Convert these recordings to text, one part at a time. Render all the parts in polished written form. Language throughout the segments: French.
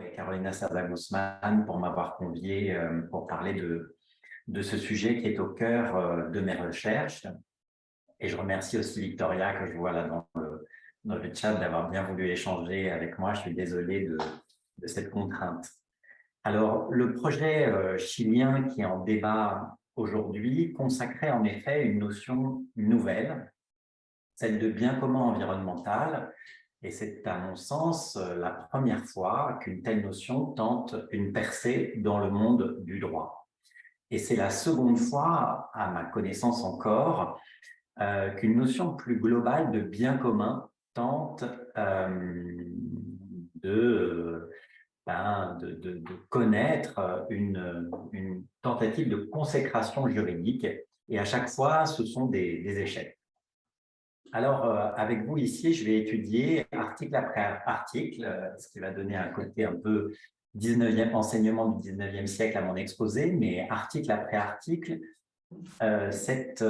Et Carolina Sada-Guzman pour m'avoir convié pour parler de ce sujet qui est au cœur de mes recherches. Et je remercie aussi Victoria, que je vois là dans le chat, d'avoir bien voulu échanger avec moi. Je suis désolé de cette contrainte. Alors, le projet chilien qui est en débat aujourd'hui consacrait en effet une notion nouvelle, celle de bien commun environnemental. Et c'est, à mon sens, la première fois qu'une telle notion tente une percée dans le monde du droit. Et c'est la seconde fois, à ma connaissance encore, qu'une notion plus globale de bien commun tente de, de connaître une tentative de consécration juridique. Et à chaque fois, ce sont des échecs. Alors, avec vous ici, je vais étudier article après article, ce qui va donner un côté un peu 19e, enseignement du 19e siècle à mon exposé, mais article après article, cette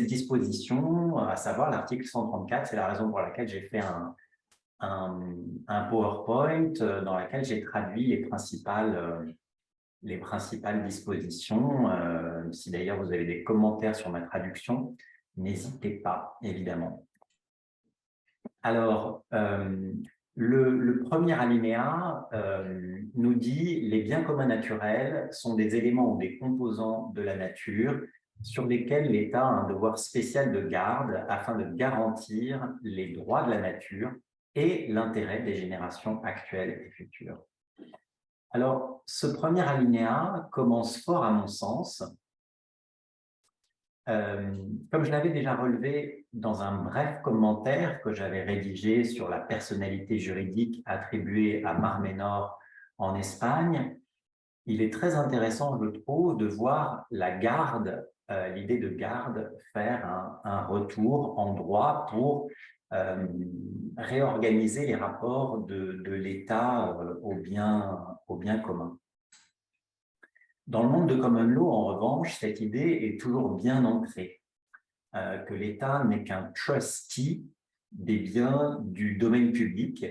disposition, à savoir l'article 134, c'est la raison pour laquelle j'ai fait un PowerPoint dans lequel j'ai traduit les principales dispositions. Si d'ailleurs vous avez des commentaires sur ma traduction, n'hésitez pas, évidemment. Alors, le premier alinéa nous dit « Les biens communs naturels sont des éléments ou des composants de la nature sur lesquels l'État a un devoir spécial de garde afin de garantir les droits de la nature et l'intérêt des générations actuelles et futures. » Alors, ce premier alinéa commence fort à mon sens. Comme je l'avais déjà relevé dans un bref commentaire que j'avais rédigé sur la personnalité juridique attribuée à Marménor en Espagne, il est très intéressant, je trouve, de voir la garde, l'idée de garde, faire un retour en droit pour réorganiser les rapports de l'État au bien commun. Dans le monde de common law, en revanche, cette idée est toujours bien ancrée, que l'État n'est qu'un trustee des biens du domaine public.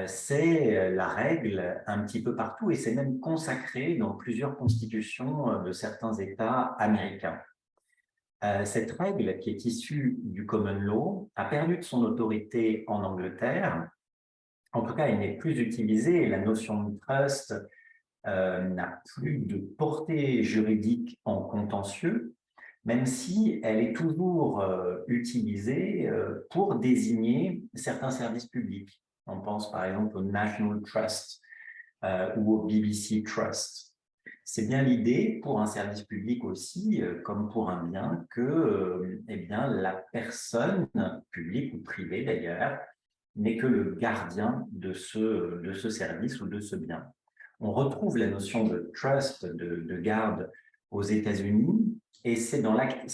C'est la règle un petit peu partout et c'est même consacré dans plusieurs constitutions de certains États américains. Cette règle, qui est issue du common law, a perdu de son autorité en Angleterre. En tout cas, elle n'est plus utilisée et la notion de trust n'a plus de portée juridique en contentieux, même si elle est toujours utilisée pour désigner certains services publics. On pense par exemple au National Trust ou au BBC Trust. C'est bien l'idée pour un service public aussi, comme pour un bien, que eh bien, la personne, publique ou privée d'ailleurs, n'est que le gardien de ce service ou de ce bien. On retrouve la notion de trust, de garde aux États-Unis, et c'est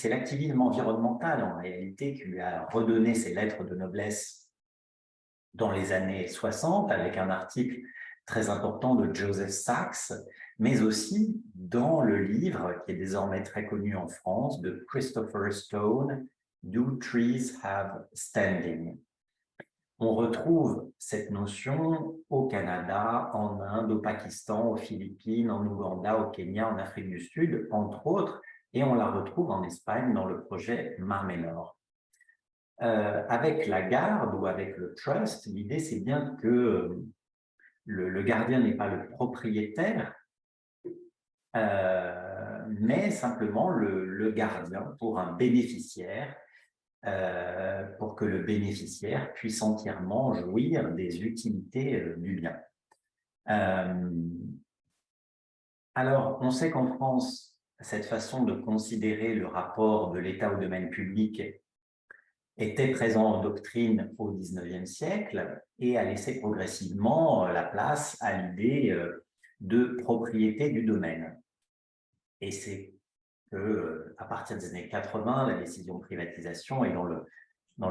l'activisme environnemental en réalité qui lui a redonné ses lettres de noblesse dans les années 60 avec un article très important de Joseph Sachs, mais aussi dans le livre qui est désormais très connu en France de Christopher Stone, Do Trees Have Standing? On retrouve cette notion au Canada, en Inde, au Pakistan, aux Philippines, en Ouganda, au Kenya, en Afrique du Sud, entre autres, et on la retrouve en Espagne dans le projet Marménor. Avec la garde ou avec le trust, l'idée c'est bien que le gardien n'est pas le propriétaire, mais simplement le gardien pour un bénéficiaire, pour que le bénéficiaire puisse entièrement jouir des utilités du bien. Alors, on sait qu'en France, cette façon de considérer le rapport de l'État au domaine public était présent en doctrine au XIXe siècle et a laissé progressivement la place à l'idée de propriété du domaine. Et c'est qu'à partir des années 80, la décision de privatisation est dans le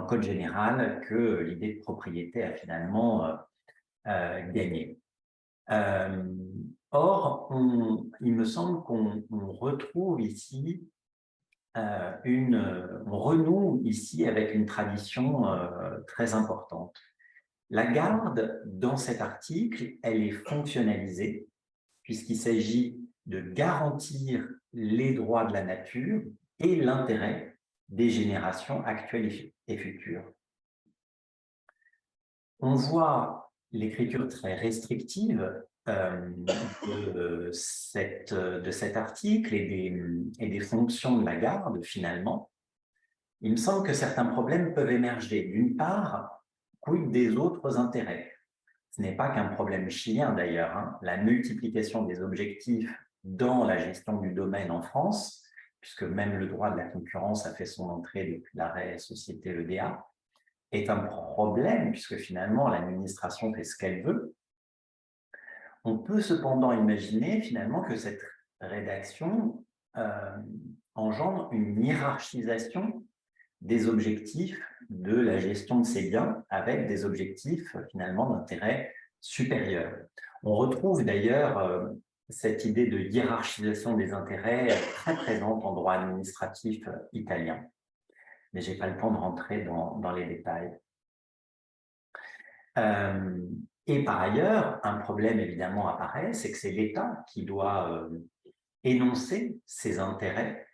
Code général que l'idée de propriété a finalement gagné. Or, il me semble qu'on retrouve ici on renoue ici avec une tradition très importante. La garde, dans cet article, elle est fonctionnalisée, puisqu'il s'agit de garantir les droits de la nature et l'intérêt des générations actuelles et futures. On voit l'écriture très restrictive de cet article et des fonctions de la garde, finalement. Il me semble que certains problèmes peuvent émerger. D'une part, quid des autres intérêts? Ce n'est pas qu'un problème chilien d'ailleurs, hein. La multiplication des objectifs dans la gestion du domaine en France, puisque même le droit de la concurrence a fait son entrée depuis l'arrêt Société EDA, est un problème puisque finalement l'administration fait ce qu'elle veut. On peut cependant imaginer finalement que cette rédaction engendre une hiérarchisation des objectifs de la gestion de ces biens avec des objectifs finalement d'intérêt supérieur. On retrouve d'ailleurs cette idée de hiérarchisation des intérêts très présente en droit administratif italien. Mais je n'ai pas le temps de rentrer dans les détails. Et par ailleurs, un problème évidemment apparaît, c'est que c'est l'État qui doit énoncer ses intérêts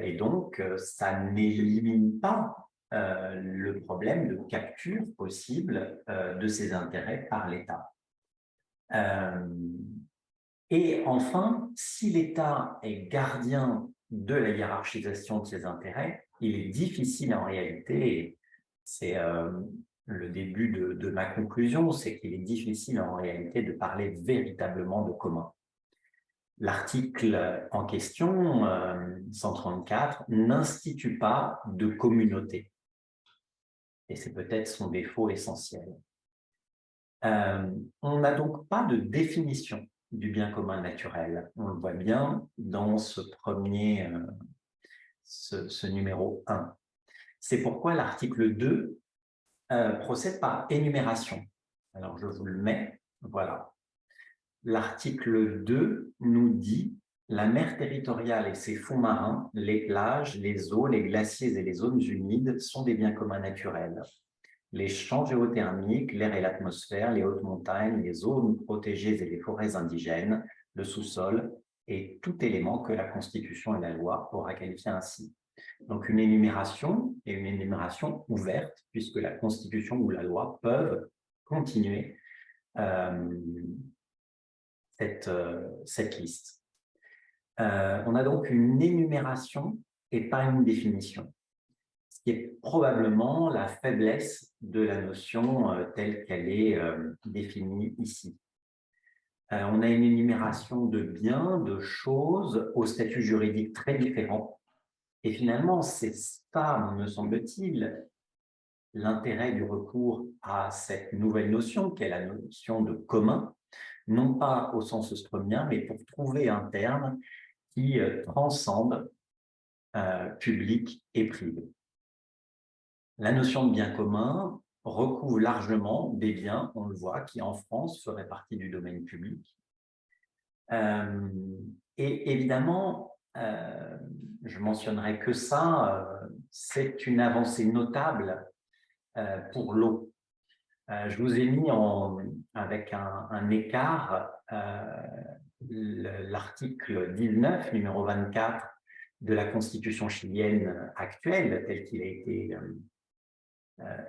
et donc ça n'élimine pas le problème de capture possible de ces intérêts par l'État. Et enfin, si l'État est gardien de la hiérarchisation de ses intérêts, il est difficile en réalité, et c'est le début de ma conclusion, c'est qu'il est difficile en réalité de parler véritablement de commun. L'article en question, 134, n'institue pas de communauté. Et c'est peut-être son défaut essentiel. On n'a donc pas de définition du bien commun naturel. On le voit bien dans ce premier, ce numéro 1. C'est pourquoi l'article 2 procède par énumération. Alors, je vous le mets, voilà. L'article 2 nous dit « La mer territoriale et ses fonds marins, les plages, les eaux, les glaciers et les zones humides sont des biens communs naturels. Les champs géothermiques, l'air et l'atmosphère, les hautes montagnes, les zones protégées et les forêts indigènes, le sous-sol et tout élément que la Constitution et la loi aura qualifié ainsi. » Donc une énumération et une énumération ouverte, puisque la Constitution ou la loi peuvent continuer cette liste. On a donc une énumération et pas une définition, ce qui est probablement la faiblesse de la notion telle qu'elle est définie ici. On a une énumération de biens, de choses, au statut juridique très différent. Et finalement, c'est ça, me semble-t-il, l'intérêt du recours à cette nouvelle notion, qui est la notion de commun, non pas au sens strömien, mais pour trouver un terme qui transcende public et privé. La notion de bien commun recouvre largement des biens, on le voit, qui en France feraient partie du domaine public. Et évidemment, je mentionnerai que ça, c'est une avancée notable pour l'eau. Je vous ai mis avec un écart l'article 19, numéro 24 de la Constitution chilienne actuelle, tel qu'il a été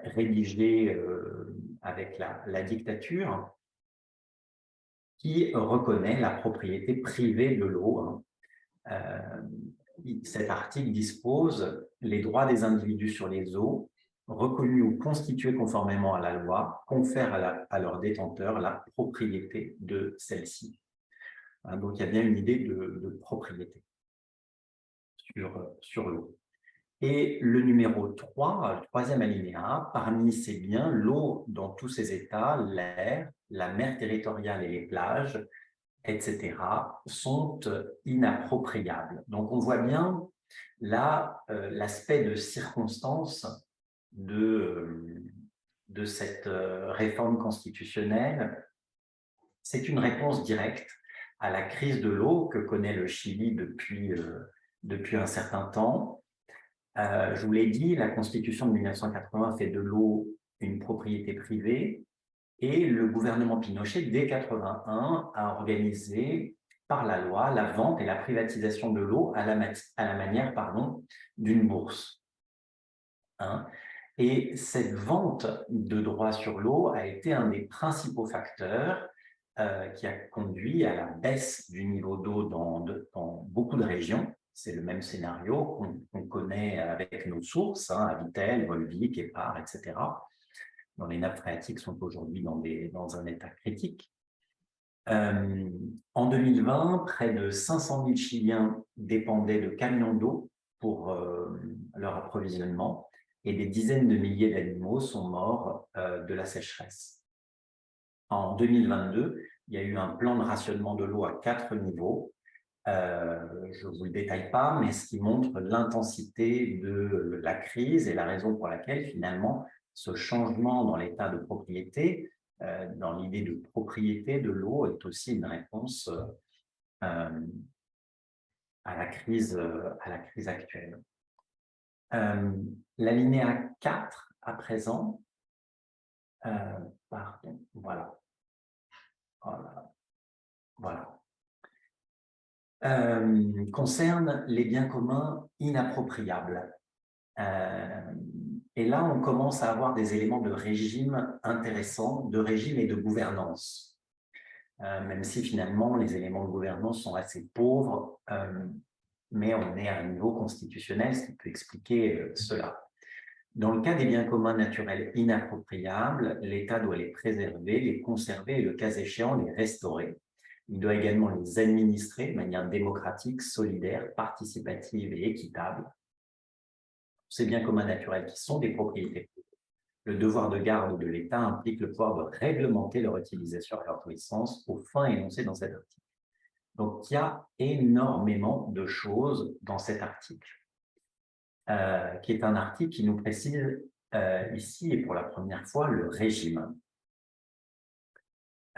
rédigé avec la dictature, qui reconnaît la propriété privée de l'eau. Cet article dispose les droits des individus sur les eaux, reconnus ou constitués conformément à la loi, confèrent à leurs détenteurs la propriété de celle-ci. Donc, il y a bien une idée de propriété sur l'eau. Et le numéro 3, le troisième alinéa, parmi ces biens, l'eau dans tous ses états, l'air, la mer territoriale et les plages, etc., sont inappropriables. Donc, on voit bien là l'aspect de circonstance de cette réforme constitutionnelle. C'est une réponse directe à la crise de l'eau que connaît le Chili depuis un certain temps. Je vous l'ai dit, la Constitution de 1980 fait de l'eau une propriété privée, et le gouvernement Pinochet, dès 1981, a organisé par la loi la vente et la privatisation de l'eau à la manière d'une bourse. Hein. Et cette vente de droits sur l'eau a été un des principaux facteurs qui a conduit à la baisse du niveau d'eau dans beaucoup de régions. C'est le même scénario qu'on connaît avec nos sources, hein, à Vittel, Volvic, Épar, etc. Dont les nappes phréatiques sont aujourd'hui dans un état critique. En 2020, près de 500 000 Chiliens dépendaient de camions d'eau pour leur approvisionnement et des dizaines de milliers d'animaux sont morts de la sécheresse. En 2022, il y a eu un plan de rationnement de l'eau à 4 niveaux. Je ne vous le détaille pas, mais ce qui montre l'intensité de la crise et la raison pour laquelle, finalement, ce changement dans l'état de propriété, dans l'idée de propriété de l'eau, est aussi une réponse à la crise actuelle. L'alinéa 4, à présent, pardon, voilà. Voilà. Concerne les biens communs inappropriables. Et là, on commence à avoir des éléments de régime intéressants, de régime et de gouvernance. Même si finalement, les éléments de gouvernance sont assez pauvres, mais on est à un niveau constitutionnel, ce qui peut expliquer cela. Dans le cas des biens communs naturels inappropriables, l'État doit les préserver, les conserver et, le cas échéant, les restaurer. Il doit également les administrer de manière démocratique, solidaire, participative et équitable. Ces biens communs naturels qui sont des propriétés privées. Le devoir de garde de l'État implique le pouvoir de réglementer leur utilisation et leur jouissance aux fins énoncées dans cet article. Donc, il y a énormément de choses dans cet article, qui est un article qui nous précise ici, et pour la première fois, le régime.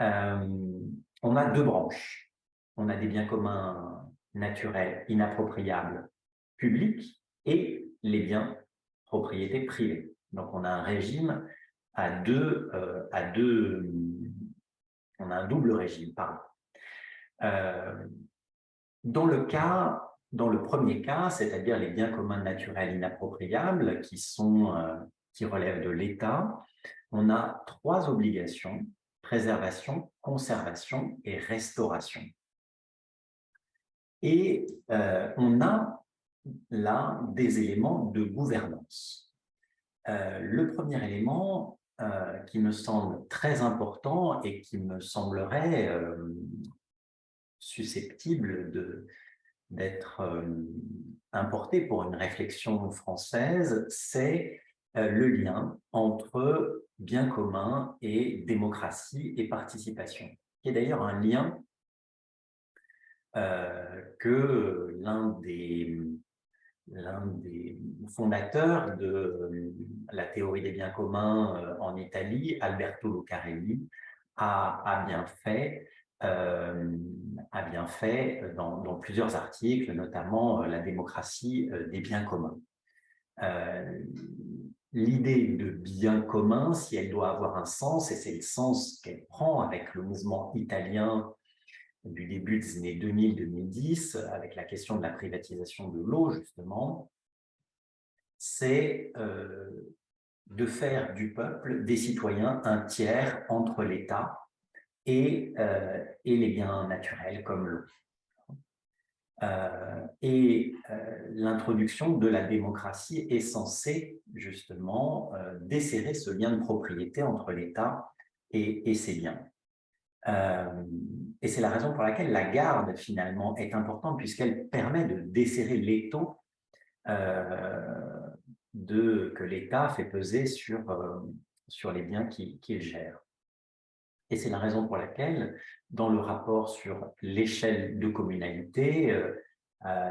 On a deux branches. On a des biens communs naturels inappropriables publics et les biens propriétés privées. Donc, on a un régime on a un double régime, pardon. Dans le premier cas, c'est-à-dire les biens communs naturels inappropriables qui relèvent de l'État, on a 3 obligations: préservation, conservation et restauration. Et on a là des éléments de gouvernance. Le premier élément qui me semble très important et qui me semblerait susceptible d'être importé pour une réflexion française, c'est le lien entre bien commun et démocratie et participation, qui est d'ailleurs un lien que l'un des fondateurs de la théorie des biens communs en Italie, Alberto Lucarelli, a bien fait dans plusieurs articles, notamment la démocratie des biens communs. L'idée de bien commun, si elle doit avoir un sens, et c'est le sens qu'elle prend avec le mouvement italien du début des années 2000-2010, avec la question de la privatisation de l'eau, justement, c'est de faire du peuple, des citoyens, un tiers entre l'État et les biens naturels comme l'eau. L'introduction de la démocratie est censée justement desserrer ce lien de propriété entre l'État et ses biens. Et c'est la raison pour laquelle la garde, finalement, est importante, puisqu'elle permet de desserrer l'étau que l'État fait peser sur les biens qu'il gère. Et c'est la raison pour laquelle, dans le rapport sur l'échelle de communalité,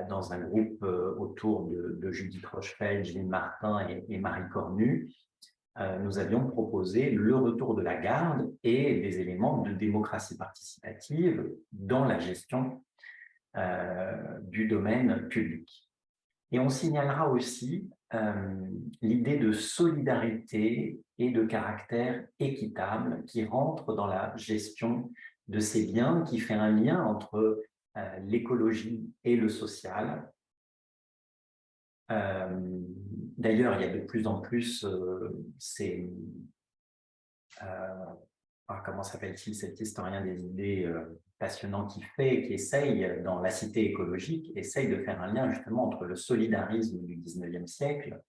dans un groupe autour de Judith Rochefeld, Gilles Martin et Marie Cornu, nous avions proposé le retour de la garde et des éléments de démocratie participative dans la gestion du domaine public. Et on signalera aussi l'idée de solidarité et de caractère équitable qui rentre dans la gestion de ces biens, qui fait un lien entre l'écologie et le social. D'ailleurs, il y a de plus en plus ces... comment s'appelle-t-il cet historien des idées passionnant qui essaye, dans La Cité écologique, essaye de faire un lien justement entre le solidarisme du 19e siècle,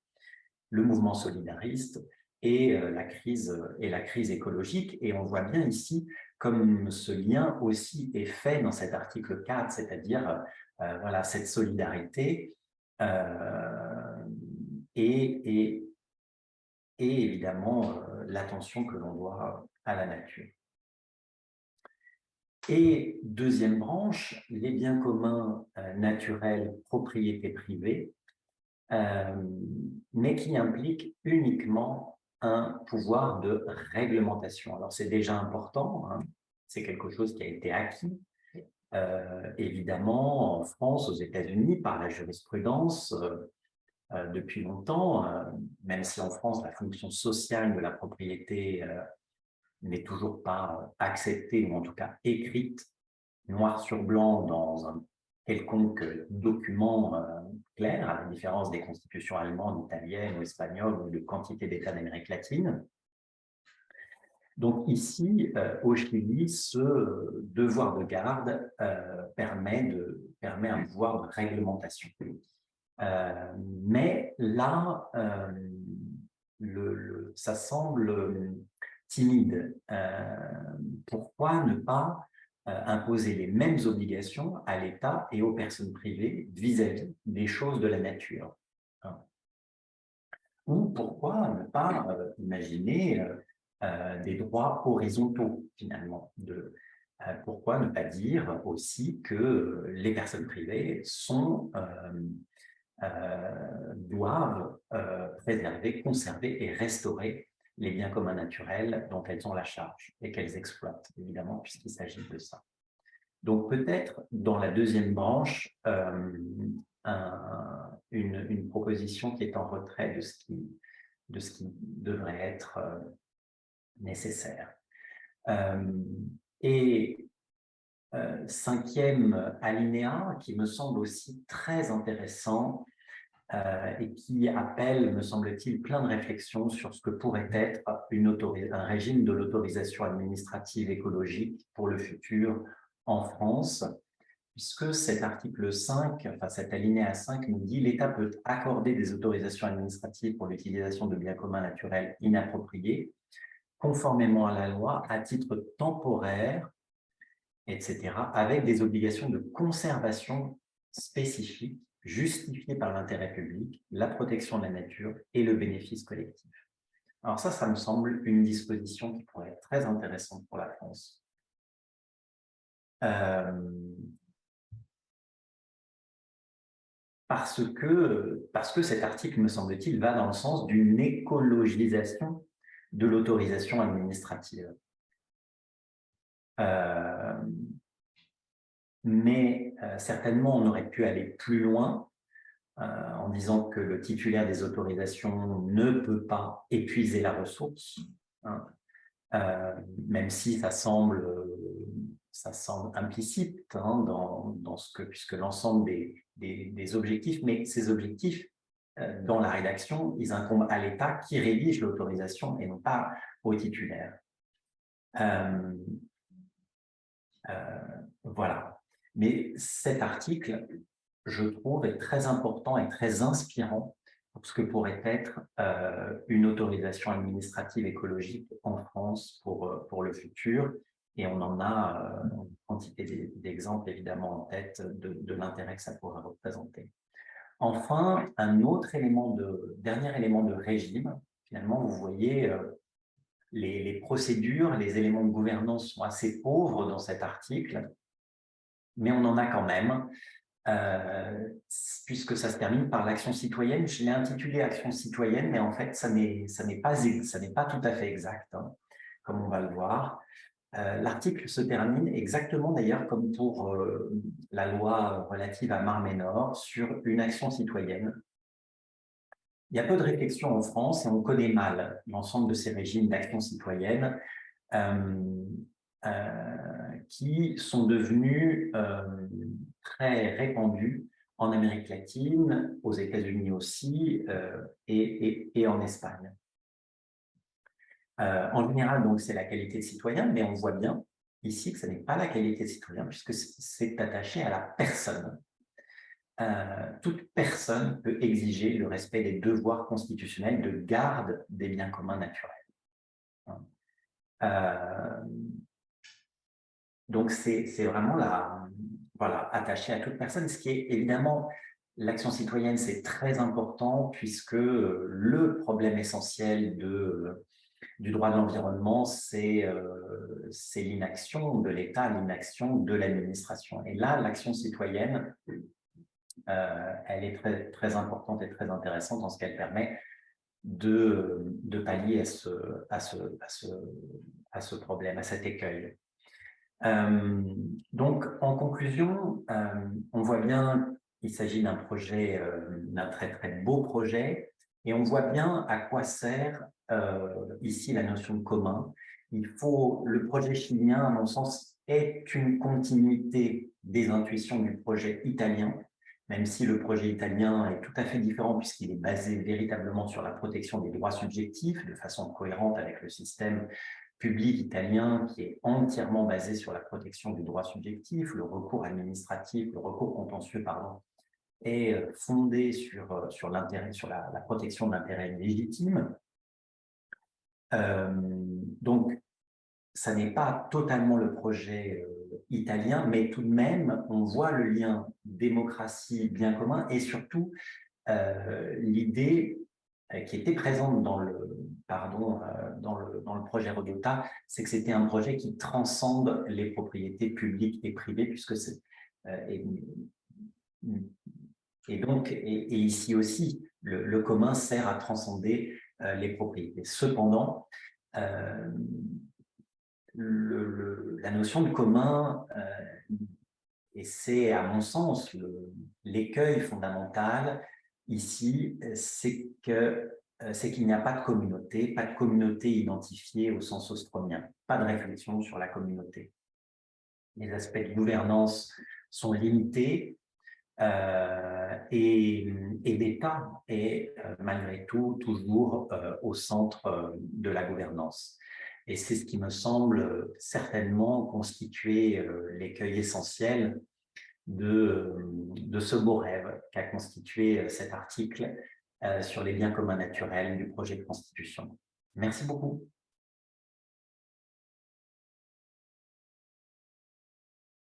le mouvement solidariste et la crise écologique. Et on voit bien ici comme ce lien aussi est fait dans cet article 4, c'est-à-dire voilà, cette solidarité et évidemment l'attention que l'on doit à la nature. Et deuxième branche, les biens communs naturels, propriété privée, mais qui implique uniquement un pouvoir de réglementation. Alors c'est déjà important, hein, c'est quelque chose qui a été acquis, évidemment en France, aux États-Unis, par la jurisprudence, depuis longtemps, même si en France la fonction sociale de la propriété n'est toujours pas acceptée, ou en tout cas écrite noir sur blanc dans un quelconque document clair, à la différence des constitutions allemandes, italiennes ou espagnoles ou de quantité d'États d'Amérique latine. Donc ici, au Chili, ce devoir de garde permet un pouvoir de réglementation. Mais là, ça semble timide. Pourquoi ne pas imposer les mêmes obligations à l'État et aux personnes privées vis-à-vis des choses de la nature? Ou pourquoi ne pas imaginer des droits horizontaux, finalement? Pourquoi ne pas dire aussi que les personnes privées doivent préserver, conserver et restaurer les biens communs naturels dont elles ont la charge et qu'elles exploitent, évidemment, puisqu'il s'agit de ça. Donc peut-être dans la deuxième branche, une proposition qui est en retrait de ce qui devrait être nécessaire. Cinquième alinéa, qui me semble aussi très intéressant et qui appelle, me semble-t-il, plein de réflexions sur ce que pourrait être un régime de l'autorisation administrative écologique pour le futur en France, puisque cet article 5, enfin cet alinéa 5 nous dit « L'État peut accorder des autorisations administratives pour l'utilisation de biens communs naturels inappropriés, conformément à la loi, à titre temporaire, etc., avec des obligations de conservation spécifiques justifiées par l'intérêt public, la protection de la nature et le bénéfice collectif. » Alors ça me semble une disposition qui pourrait être très intéressante pour la France. Parce que cet article, me semble-t-il, va dans le sens d'une écologisation de l'autorisation administrative. Mais certainement, on aurait pu aller plus loin en disant que le titulaire des autorisations ne peut pas épuiser la ressource, hein, même si ça semble implicite hein, dans ce que, puisque l'ensemble des objectifs, mais ces objectifs, dans la rédaction, ils incombent à l'État qui rédige l'autorisation et non pas au titulaire. Voilà. Mais cet article, je trouve, est très important et très inspirant pour ce que pourrait être une autorisation administrative écologique en France pour le futur. Et on en a une quantité d'exemples, évidemment, en tête de l'intérêt que ça pourrait représenter. Enfin, dernier élément de régime, finalement, vous voyez, les procédures, les éléments de gouvernance sont assez pauvres dans cet article, mais on en a quand même, puisque ça se termine par l'action citoyenne. Je l'ai intitulé action citoyenne, mais en fait, ça n'est pas tout à fait exact, hein, comme on va le voir. L'article se termine exactement d'ailleurs comme pour la loi relative à Mar-Ménor sur une action citoyenne. Il y a peu de réflexion en France et on connaît mal l'ensemble de ces régimes d'action citoyenne qui sont devenus très répandus en Amérique latine, aux États-Unis aussi et en Espagne. En général, donc, c'est la qualité de citoyen, mais on voit bien ici que ce n'est pas la qualité de citoyen, puisque c'est attaché à la personne. Toute personne peut exiger le respect des devoirs constitutionnels de garde des biens communs naturels. Donc, c'est vraiment voilà, attaché à toute personne, ce qui est évidemment, l'action citoyenne, c'est très important, puisque le problème essentiel du droit de l'environnement, c'est l'inaction de l'État, l'inaction de l'administration. Et là, l'action citoyenne, elle est très, très importante et très intéressante en ce qu'elle permet de pallier à ce problème, à cet écueil. Donc, en conclusion, on voit bien qu'il s'agit d'un projet, d'un très, très beau projet, et on voit bien à quoi sert ici la notion de commun. Le projet chilien, à mon sens, est une continuité des intuitions du projet italien, même si le projet italien est tout à fait différent puisqu'il est basé véritablement sur la protection des droits subjectifs de façon cohérente avec le système public italien qui est entièrement basé sur la protection du droit subjectif, le recours administratif, le recours contentieux, pardon, est fondé sur la protection de l'intérêt légitime. Donc, ça n'est pas totalement le projet italien, mais tout de même, on voit le lien démocratie, bien commun, et surtout l'idée qui était présente dans le projet Rodota, c'est que c'était un projet qui transcende les propriétés publiques et privées, puisque c'est et ici aussi, le commun sert à transcender les propriétés. Cependant, la notion de commun, et c'est à mon sens l'écueil fondamental ici, c'est qu'il n'y a pas de communauté identifiée au sens austromien, pas de réflexion sur la communauté. Les aspects de gouvernance sont limités et l'État est malgré tout toujours au centre de la gouvernance. Et c'est ce qui me semble certainement constituer l'écueil essentiel de ce beau rêve qu'a constitué cet article sur les biens communs naturels du projet de constitution. Merci beaucoup.